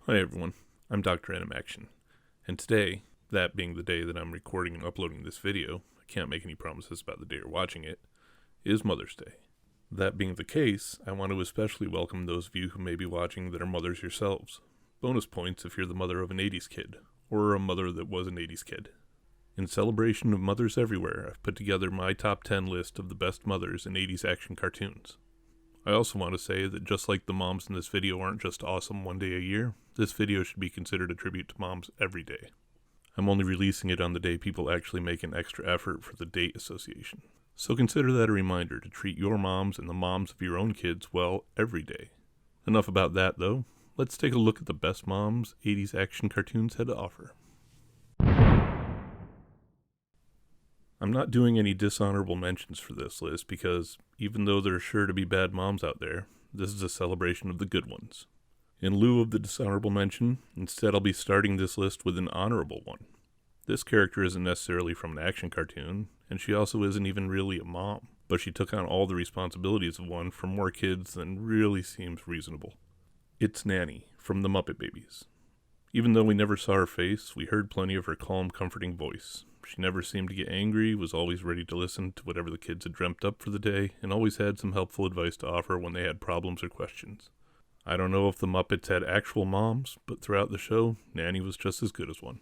Hi everyone, I'm Dr.Animaction, and today, that being the day that I'm recording and uploading this video, I can't make any promises about the day you're watching it, is Mother's Day. That being the case, I want to especially welcome those of you who may be watching that are mothers yourselves. Bonus points if you're the mother of an 80s kid, or a mother that was an 80s kid. In celebration of mothers everywhere, I've put together my top 10 list of the best mothers in 80s action cartoons. I also want to say that just like the moms in this video aren't just awesome one day a year, this video should be considered a tribute to moms every day. I'm only releasing it on the day people actually make an extra effort for the date association. So consider that a reminder to treat your moms and the moms of your own kids well every day. Enough about that though, let's take a look at the best moms 80s action cartoons had to offer. I'm not doing any dishonorable mentions for this list because, even though there are sure to be bad moms out there, this is a celebration of the good ones. In lieu of the dishonorable mention, instead I'll be starting this list with an honorable one. This character isn't necessarily from an action cartoon, and she also isn't even really a mom, but she took on all the responsibilities of one for more kids than really seems reasonable. It's Nanny, from the Muppet Babies. Even though we never saw her face, we heard plenty of her calm, comforting voice. She never seemed to get angry, was always ready to listen to whatever the kids had dreamt up for the day, and always had some helpful advice to offer when they had problems or questions. I don't know if the Muppets had actual moms, but throughout the show, Nanny was just as good as one.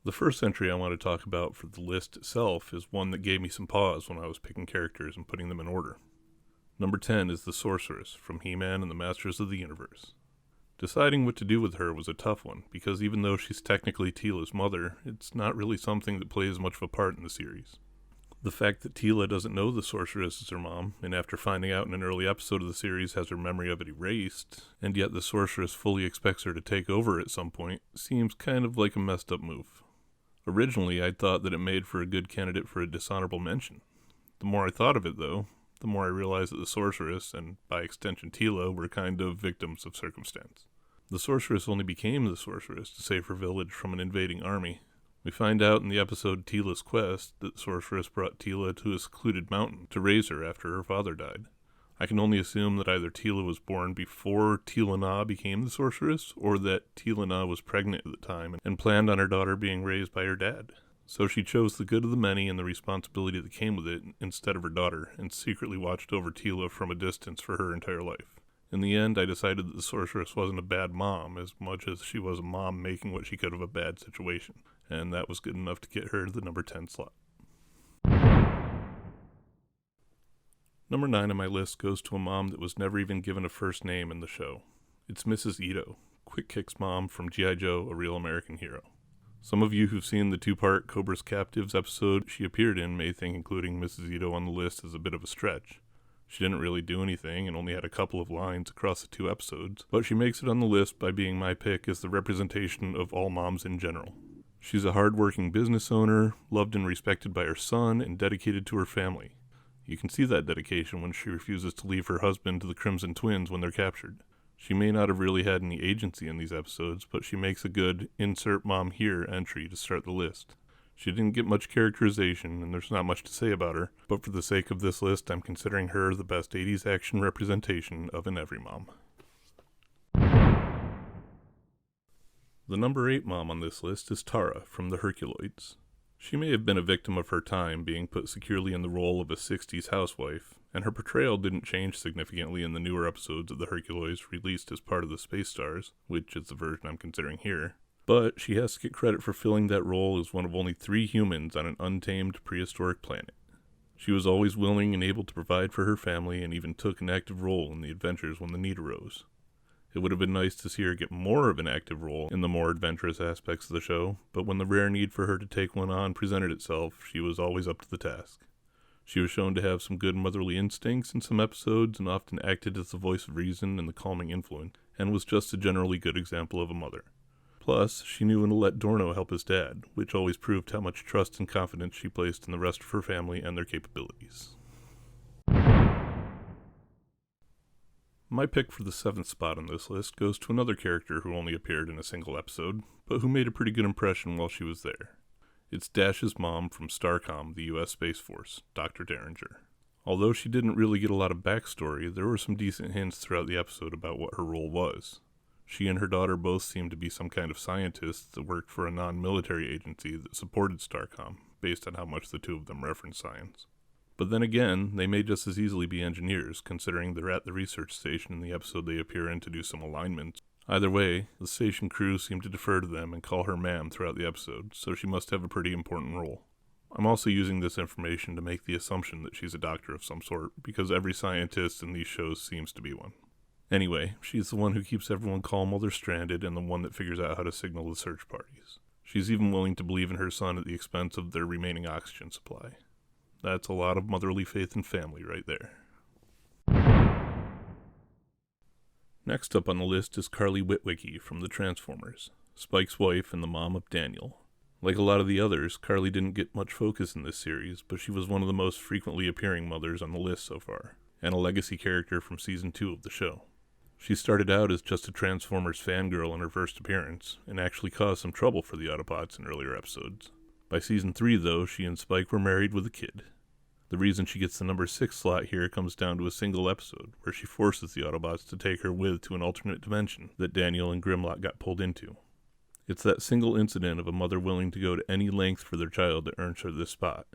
The first entry I want to talk about for the list itself is one that gave me some pause when I was picking characters and putting them in order. Number 10 is the Sorceress from He-Man and the Masters of the Universe. Deciding what to do with her was a tough one, because even though she's technically Teela's mother, it's not really something that plays much of a part in the series. The fact that Teela doesn't know the Sorceress is her mom, and after finding out in an early episode of the series has her memory of it erased, and yet the Sorceress fully expects her to take over at some point, seems kind of like a messed up move. Originally, I'd thought that it made for a good candidate for a dishonorable mention. The more I thought of it, though, the more I realized that the Sorceress, and by extension Teela, were kind of victims of circumstance. The Sorceress only became the Sorceress to save her village from an invading army. We find out in the episode Teela's Quest that the Sorceress brought Teela to a secluded mountain to raise her after her father died. I can only assume that either Teela was born before Teela-Na became the Sorceress, or that Teela-Na was pregnant at the time and planned on her daughter being raised by her dad. So she chose the good of the many and the responsibility that came with it instead of her daughter, and secretly watched over Teela from a distance for her entire life. In the end, I decided that the Sorceress wasn't a bad mom as much as she was a mom making what she could of a bad situation, and that was good enough to get her the number 10 slot. Number 9 on my list goes to a mom that was never even given a first name in the show. It's Mrs. Ito, Quick Kick's mom from G.I. Joe, A Real American Hero. Some of you who've seen the two-part Cobra's Captives episode she appeared in may think including Mrs. Ito on the list is a bit of a stretch. She didn't really do anything and only had a couple of lines across the two episodes, but she makes it on the list by being my pick as the representation of all moms in general. She's a hard-working business owner, loved and respected by her son, and dedicated to her family. You can see that dedication when she refuses to leave her husband to the Crimson Twins when they're captured. She may not have really had any agency in these episodes, but she makes a good insert mom here entry to start the list. She didn't get much characterization, and there's not much to say about her, but for the sake of this list, I'm considering her the best 80s action representation of an every mom. The number 8 mom on this list is Tara from the Herculoids. She may have been a victim of her time, being put securely in the role of a 60s housewife, and her portrayal didn't change significantly in the newer episodes of the Herculoids released as part of the Space Stars, which is the version I'm considering here. But she has to get credit for filling that role as one of only 3 humans on an untamed prehistoric planet. She was always willing and able to provide for her family and even took an active role in the adventures when the need arose. It would have been nice to see her get more of an active role in the more adventurous aspects of the show, but when the rare need for her to take one on presented itself, she was always up to the task. She was shown to have some good motherly instincts in some episodes and often acted as the voice of reason and the calming influence, and was just a generally good example of a mother. Plus, she knew when to let Dorno help his dad, which always proved how much trust and confidence she placed in the rest of her family and their capabilities. My pick for the 7th spot on this list goes to another character who only appeared in a single episode, but who made a pretty good impression while she was there. It's Dash's mom from STARCOM, the U.S. Space Force, Dr. Derringer. Although she didn't really get a lot of backstory, there were some decent hints throughout the episode about what her role was. She and her daughter both seemed to be some kind of scientists that worked for a non-military agency that supported Starcom, based on how much the two of them reference science. But then again, they may just as easily be engineers, considering they're at the research station in the episode they appear in to do some alignments. Either way, the station crew seem to defer to them and call her ma'am throughout the episode, so she must have a pretty important role. I'm also using this information to make the assumption that she's a doctor of some sort, because every scientist in these shows seems to be one. Anyway, she's the one who keeps everyone calm while they're stranded and the one that figures out how to signal the search parties. She's even willing to believe in her son at the expense of their remaining oxygen supply. That's a lot of motherly faith and family right there. Next up on the list is Carly Witwicky from the Transformers, Spike's wife and the mom of Daniel. Like a lot of the others, Carly didn't get much focus in this series, but she was one of the most frequently appearing mothers on the list so far, and a legacy character from Season 2 of the show. She started out as just a Transformers fangirl in her first appearance, and actually caused some trouble for the Autobots in earlier episodes. By Season 3, though, she and Spike were married with a kid. The reason she gets the number 6 slot here comes down to a single episode, where she forces the Autobots to take her with to an alternate dimension that Daniel and Grimlock got pulled into. It's that single incident of a mother willing to go to any length for their child that earns her this spot.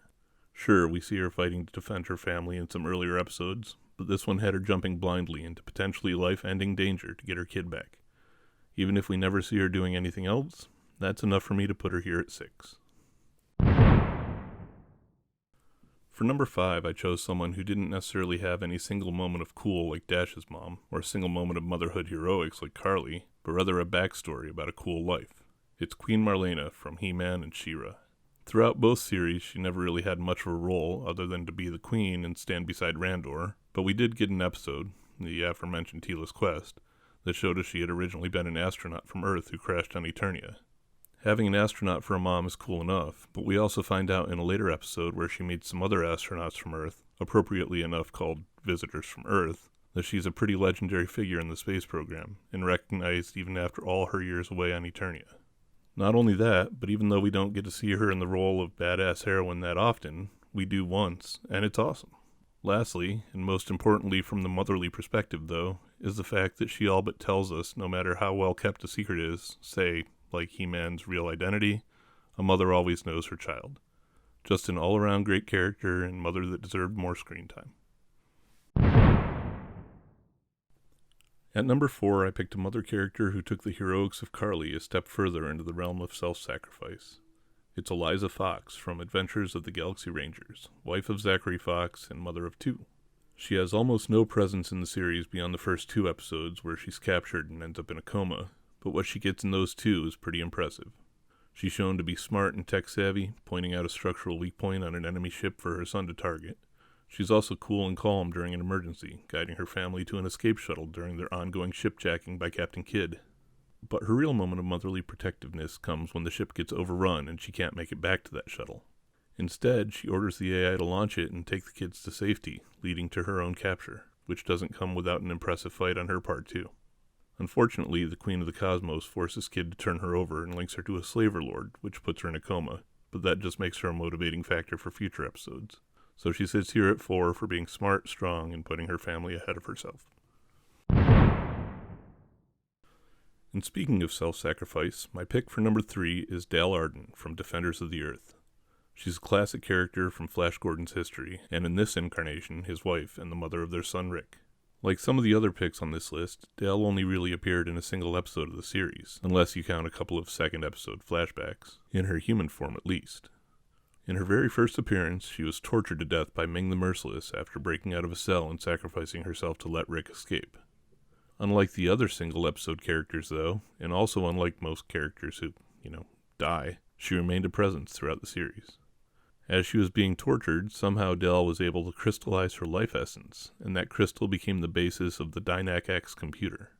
Sure, we see her fighting to defend her family in some earlier episodes, but this one had her jumping blindly into potentially life-ending danger to get her kid back. Even if we never see her doing anything else, that's enough for me to put her here at 6. For number 5, I chose someone who didn't necessarily have any single moment of cool like Dash's mom, or a single moment of motherhood heroics like Carly, but rather a backstory about a cool life. It's Queen Marlena from He-Man and She-Ra. Throughout both series, she never really had much of a role other than to be the queen and stand beside Randor, but we did get an episode, the aforementioned Teela's Quest, that showed us she had originally been an astronaut from Earth who crashed on Eternia. Having an astronaut for a mom is cool enough, but we also find out in a later episode where she meets some other astronauts from Earth, appropriately enough called Visitors from Earth, that she's a pretty legendary figure in the space program, and recognized even after all her years away on Eternia. Not only that, but even though we don't get to see her in the role of badass heroine that often, we do once, and it's awesome. Lastly, and most importantly from the motherly perspective though, is the fact that she all but tells us no matter how well kept a secret is, say, like He-Man's real identity, a mother always knows her child. Just an all-around great character and mother that deserved more screen time. At number 4, I picked a mother character who took the heroics of Carly a step further into the realm of self-sacrifice. It's Eliza Fox from Adventures of the Galaxy Rangers, wife of Zachary Fox and mother of 2. She has almost no presence in the series beyond the first 2 episodes where she's captured and ends up in a coma, but what she gets in those 2 is pretty impressive. She's shown to be smart and tech-savvy, pointing out a structural weak point on an enemy ship for her son to target. She's also cool and calm during an emergency, guiding her family to an escape shuttle during their ongoing shipjacking by Captain Kidd. But her real moment of motherly protectiveness comes when the ship gets overrun and she can't make it back to that shuttle. Instead, she orders the AI to launch it and take the kids to safety, leading to her own capture, which doesn't come without an impressive fight on her part too. Unfortunately, the Queen of the Cosmos forces Kidd to turn her over and links her to a slaver lord, which puts her in a coma, but that just makes her a motivating factor for future episodes. So she sits here at 4 for being smart, strong, and putting her family ahead of herself. And speaking of self-sacrifice, my pick for number 3 is Dal Arden from Defenders of the Earth. She's a classic character from Flash Gordon's history, and in this incarnation, his wife and the mother of their son Rick. Like some of the other picks on this list, Dal only really appeared in a single episode of the series, unless you count a couple of second episode flashbacks, in her human form at least. In her very first appearance, she was tortured to death by Ming the Merciless after breaking out of a cell and sacrificing herself to let Rick escape. Unlike the other single episode characters though, and also unlike most characters who, die, she remained a presence throughout the series. As she was being tortured, somehow Dal was able to crystallize her life essence, and that crystal became the basis of the Dynac-X computer.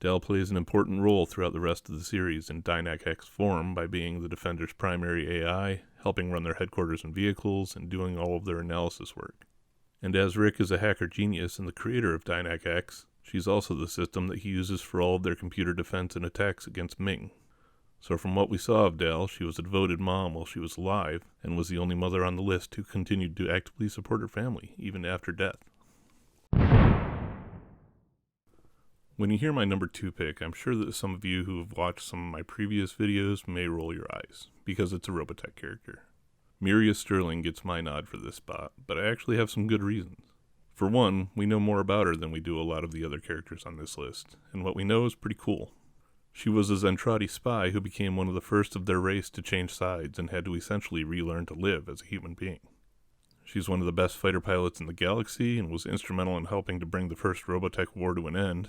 Dal plays an important role throughout the rest of the series in Dynac-X form by being the Defenders' primary AI, helping run their headquarters and vehicles, and doing all of their analysis work. And as Rick is a hacker genius and the creator of Dynac-X, she's also the system that he uses for all of their computer defense and attacks against Ming. So from what we saw of Dal, she was a devoted mom while she was alive, and was the only mother on the list who continued to actively support her family, even after death. When you hear my number 2 pick, I'm sure that some of you who have watched some of my previous videos may roll your eyes, because it's a Robotech character. Miria Sterling gets my nod for this spot, but I actually have some good reasons. For one, we know more about her than we do a lot of the other characters on this list, and what we know is pretty cool. She was a Zentradi spy who became one of the first of their race to change sides and had to essentially relearn to live as a human being. She's one of the best fighter pilots in the galaxy and was instrumental in helping to bring the first Robotech war to an end.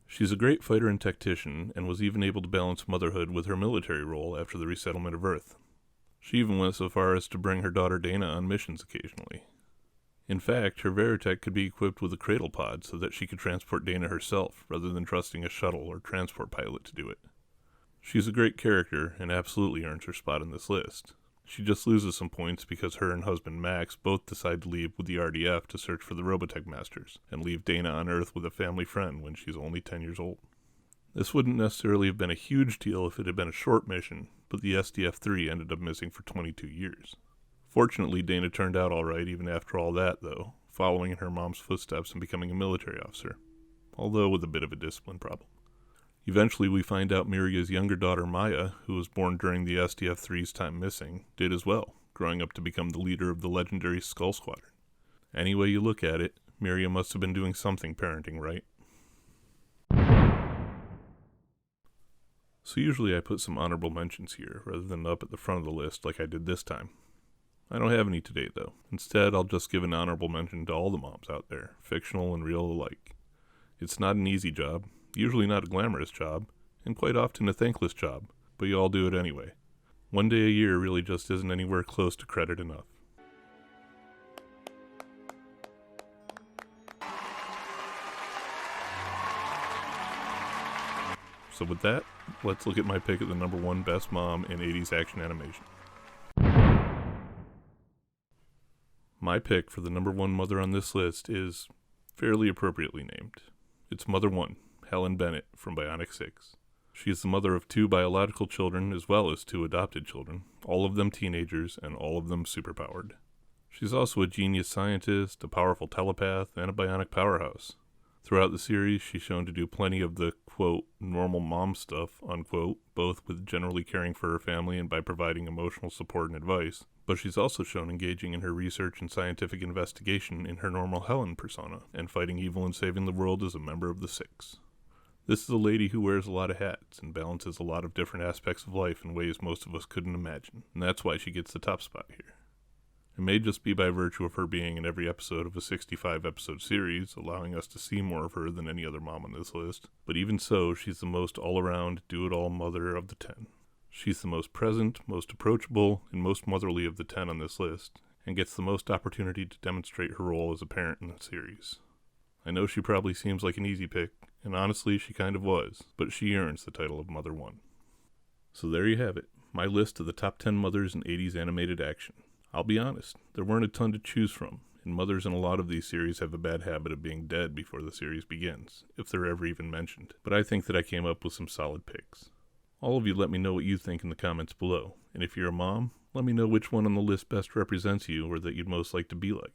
She's a great fighter and tactician, and was even able to balance motherhood with her military role after the resettlement of Earth. She even went so far as to bring her daughter Dana on missions occasionally. In fact, her Veritech could be equipped with a cradle pod so that she could transport Dana herself, rather than trusting a shuttle or transport pilot to do it. She's a great character, and absolutely earns her spot on this list. She just loses some points because her and husband Max both decide to leave with the RDF to search for the Robotech Masters, and leave Dana on Earth with a family friend when she's only 10 years old. This wouldn't necessarily have been a huge deal if it had been a short mission, but the SDF-3 ended up missing for 22 years. Fortunately, Dana turned out alright even after all that, though, following in her mom's footsteps and becoming a military officer, although with a bit of a discipline problem. Eventually, we find out Miria's younger daughter Maya, who was born during the SDF-3's time missing, did as well, growing up to become the leader of the legendary Skull Squadron. Any way you look at it, Miria must have been doing something parenting right. So usually I put some honorable mentions here, rather than up at the front of the list like I did this time. I don't have any today, though. Instead, I'll just give an honorable mention to all the moms out there, fictional and real alike. It's not an easy job, usually not a glamorous job, and quite often a thankless job, but you all do it anyway. One day a year really just isn't anywhere close to credit enough. So with that, let's look at my pick at the number 1 best mom in 80s action animation. My pick for the number 1 mother on this list is fairly appropriately named. It's Mother 1, Helen Bennett from Bionic 6. She is the mother of 2 biological children as well as 2 adopted children, all of them teenagers and all of them superpowered. She's also a genius scientist, a powerful telepath, and a bionic powerhouse. Throughout the series, she's shown to do plenty of the, quote, normal mom stuff, unquote, both with generally caring for her family and by providing emotional support and advice, but she's also shown engaging in her research and scientific investigation in her normal Helen persona, and fighting evil and saving the world as a member of the Six. This is a lady who wears a lot of hats and balances a lot of different aspects of life in ways most of us couldn't imagine, and that's why she gets the top spot here. It may just be by virtue of her being in every episode of a 65-episode series, allowing us to see more of her than any other mom on this list, but even so, she's the most all-around, do-it-all mother of the 10. She's the most present, most approachable, and most motherly of the 10 on this list, and gets the most opportunity to demonstrate her role as a parent in the series. I know she probably seems like an easy pick, and honestly, she kind of was, but she earns the title of Mother 1. So there you have it, my list of the top 10 mothers in 80s animated action. I'll be honest, there weren't a ton to choose from, and mothers in a lot of these series have a bad habit of being dead before the series begins, if they're ever even mentioned, but I think that I came up with some solid picks. All of you let me know what you think in the comments below, and if you're a mom, let me know which one on the list best represents you or that you'd most like to be like.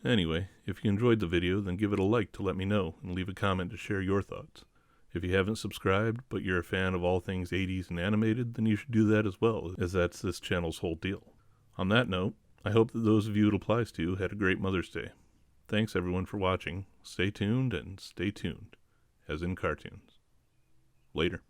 Anyway, if you enjoyed the video, then give it a like to let me know, and leave a comment to share your thoughts. If you haven't subscribed, but you're a fan of all things 80s and animated, then you should do that as well, as that's this channel's whole deal. On that note, I hope that those of you it applies to had a great Mother's Day. Thanks everyone for watching. Stay tuned and stay tuned, as in cartoons. Later.